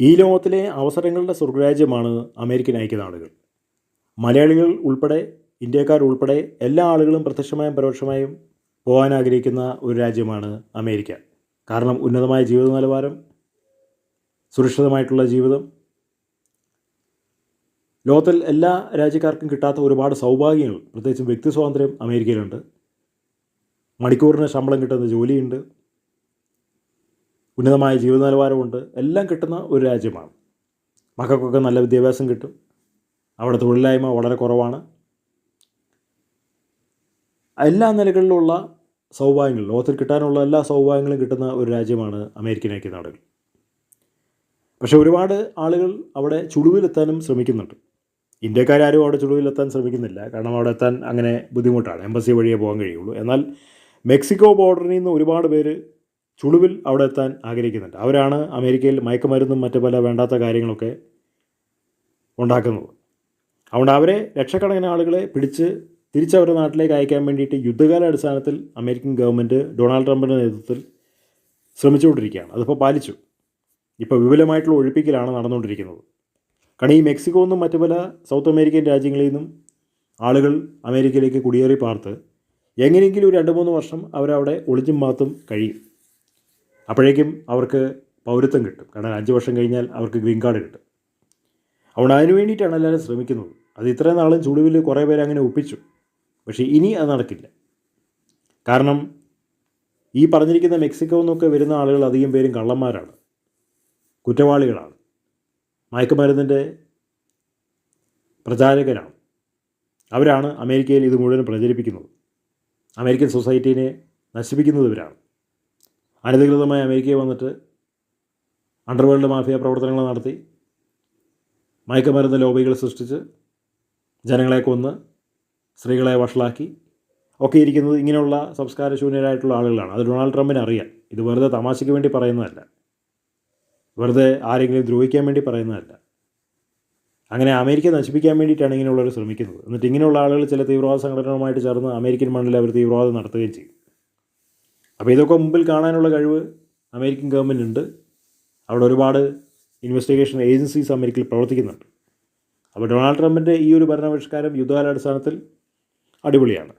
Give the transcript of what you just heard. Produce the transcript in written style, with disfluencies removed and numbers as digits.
ഈ ലോകത്തിലെ അവസരങ്ങളുടെ സ്വർഗരാജ്യമാണ് അമേരിക്കൻ ഐക്യനാടുകൾ. മലയാളികൾ ഉൾപ്പെടെ ഇന്ത്യക്കാരുൾപ്പെടെ എല്ലാ ആളുകളും പ്രത്യക്ഷമായും പരോക്ഷമായും പോകാൻ ആഗ്രഹിക്കുന്ന ഒരു രാജ്യമാണ് അമേരിക്ക. കാരണം ഉന്നതമായ ജീവിത നിലവാരം, സുരക്ഷിതമായിട്ടുള്ള ജീവിതം, ലോകത്തിൽ എല്ലാ രാജ്യക്കാർക്കും കിട്ടാത്ത ഒരുപാട് സൗഭാഗ്യങ്ങൾ, പ്രത്യേകിച്ചും വ്യക്തി സ്വാതന്ത്ര്യം അമേരിക്കയിലുണ്ട്. മണിക്കൂറിന് ശമ്പളം കിട്ടുന്ന ജോലിയുണ്ട്, ഉന്നതമായ ജീവിത നിലവാരമുണ്ട്, എല്ലാം കിട്ടുന്ന ഒരു രാജ്യമാണ്. മക്കൾക്കൊക്കെ നല്ല വിദ്യാഭ്യാസം കിട്ടും. അവിടെ തൊഴിലില്ലായ്മ വളരെ കുറവാണ്. എല്ലാ നിലകളിലുള്ള സൗഭാഗ്യങ്ങൾ, ലോകത്തിൽ കിട്ടാനുള്ള എല്ലാ സൗഭാഗ്യങ്ങളും കിട്ടുന്ന ഒരു രാജ്യമാണ് അമേരിക്കൻ ഐക്യനാടുകൾ. പക്ഷേ ഒരുപാട് ആളുകൾ അവിടെ ചുളിവിലെത്താനും ശ്രമിക്കുന്നുണ്ട്. ഇന്ത്യക്കാരും അവിടെ ചുളിവിലെത്താൻ ശ്രമിക്കുന്നില്ല. കാരണം അവിടെ എത്താൻ അങ്ങനെ ബുദ്ധിമുട്ടാണ്, എംബസി വഴിയേ പോകാൻ കഴിയുള്ളൂ. എന്നാൽ മെക്സിക്കോ ബോർഡറിൽ നിന്ന് ഒരുപാട് പേര് ചുളിവിൽ അവിടെ എത്താൻ ആഗ്രഹിക്കുന്നുണ്ട്. അവരാണ് അമേരിക്കയിൽ മയക്കുമരുന്നും മറ്റ് പല വേണ്ടാത്ത കാര്യങ്ങളൊക്കെ ഉണ്ടാക്കുന്നത്. അതുകൊണ്ട് അവരെ ലക്ഷക്കണക്കിന് ആളുകളെ പിടിച്ച് തിരിച്ചവരുടെ നാട്ടിലേക്ക് അയക്കാൻ വേണ്ടിയിട്ട് യുദ്ധകാല അടിസ്ഥാനത്തിൽ അമേരിക്കൻ ഗവൺമെൻറ് ഡൊണാൾഡ് ട്രംപിൻ്റെ നേതൃത്വത്തിൽ ശ്രമിച്ചുകൊണ്ടിരിക്കുകയാണ്. അതിപ്പോൾ പാലിച്ചു. ഇപ്പോൾ വിപുലമായിട്ടുള്ള ഒഴിപ്പിക്കലാണ് നടന്നുകൊണ്ടിരിക്കുന്നത്. കാരണം ഈ മെക്സിക്കോ എന്നും മറ്റു പല സൗത്ത് അമേരിക്കൻ രാജ്യങ്ങളിൽ നിന്നും ആളുകൾ അമേരിക്കയിലേക്ക് കുടിയേറി പാർത്ത് എങ്ങനെയെങ്കിലും ഒരു 2-3 വർഷം അവരവിടെ ഒളിച്ചും പാത്തും കഴിയും. അപ്പോഴേക്കും അവർക്ക് പൗരത്വം കിട്ടും. കാരണം 5 വർഷം കഴിഞ്ഞാൽ അവർക്ക് ഗ്രീൻ കാർഡ് കിട്ടും. അതുകൊണ്ട് അതിനു വേണ്ടിയിട്ടാണ് എല്ലാവരും ശ്രമിക്കുന്നത്. അത് ഇത്രയും നാളും ചുളിവിൽ കുറേ പേര് അങ്ങനെ ഒപ്പിച്ചു. പക്ഷേ ഇനി അത് നടക്കില്ല. കാരണം ഈ പറഞ്ഞിരിക്കുന്ന മെക്സിക്കോ എന്നൊക്കെ വരുന്ന ആളുകൾ അധികം പേരും കള്ളന്മാരാണ്, കുറ്റവാളികളാണ്, മയക്കുമരുന്നിൻ്റെ പ്രചാരകരാണ്. അവരാണ് അമേരിക്കയിൽ ഇത് മുഴുവൻ പ്രചരിപ്പിക്കുന്നത്. അമേരിക്കൻ സൊസൈറ്റീനെ നശിപ്പിക്കുന്നത് ഇവരാണ്. അനധികൃതമായി അമേരിക്കയിൽ വന്നിട്ട് അണ്ടർവേൾഡ് മാഫിയ പ്രവർത്തനങ്ങൾ നടത്തി മയക്കുമരുന്ന് ലോബികൾ സൃഷ്ടിച്ച് ജനങ്ങളെ കൊന്ന് സ്ത്രീകളെ വഷളാക്കി ഒക്കെ ഇരിക്കുന്നത് ഇങ്ങനെയുള്ള സംസ്കാരശൂന്യരായിട്ടുള്ള ആളുകളാണ്. അത് ഡൊണാൾഡ് ട്രംപിന് അറിയാം. ഇത് വെറുതെ തമാശയ്ക്ക് വേണ്ടി പറയുന്നതല്ല, വെറുതെ ആരെങ്കിലും ദ്രോഹിക്കാൻ വേണ്ടി പറയുന്നതല്ല. അങ്ങനെ അമേരിക്ക നശിപ്പിക്കാൻ വേണ്ടിയിട്ടാണ് ഇങ്ങനെയുള്ളവർ ശ്രമിക്കുന്നത്. എന്നിട്ട് ഇങ്ങനെയുള്ള ആളുകൾ ചില തീവ്രവാദ സംഘടനകളുമായിട്ട് ചേർന്ന് അമേരിക്കൻ മണ്ണിൽ അവർ തീവ്രവാദം നടത്തുകയും ചെയ്യും. അപ്പോൾ ഇതൊക്കെ മുമ്പിൽ കാണാനുള്ള കഴിവ് അമേരിക്കൻ ഗവൺമെൻറ് ഉണ്ട്. അവിടെ ഒരുപാട് ഇൻവെസ്റ്റിഗേഷൻ ഏജൻസീസ് അമേരിക്കയിൽ പ്രവർത്തിക്കുന്നുണ്ട്. അപ്പോൾ ഡൊണാൾഡ് ട്രംപിൻ്റെ ഈ ഒരു ഭരണപരിഷ്കാരം യുദ്ധകാലാടിസ്ഥാനത്തിൽ അടിപൊളിയാണ്.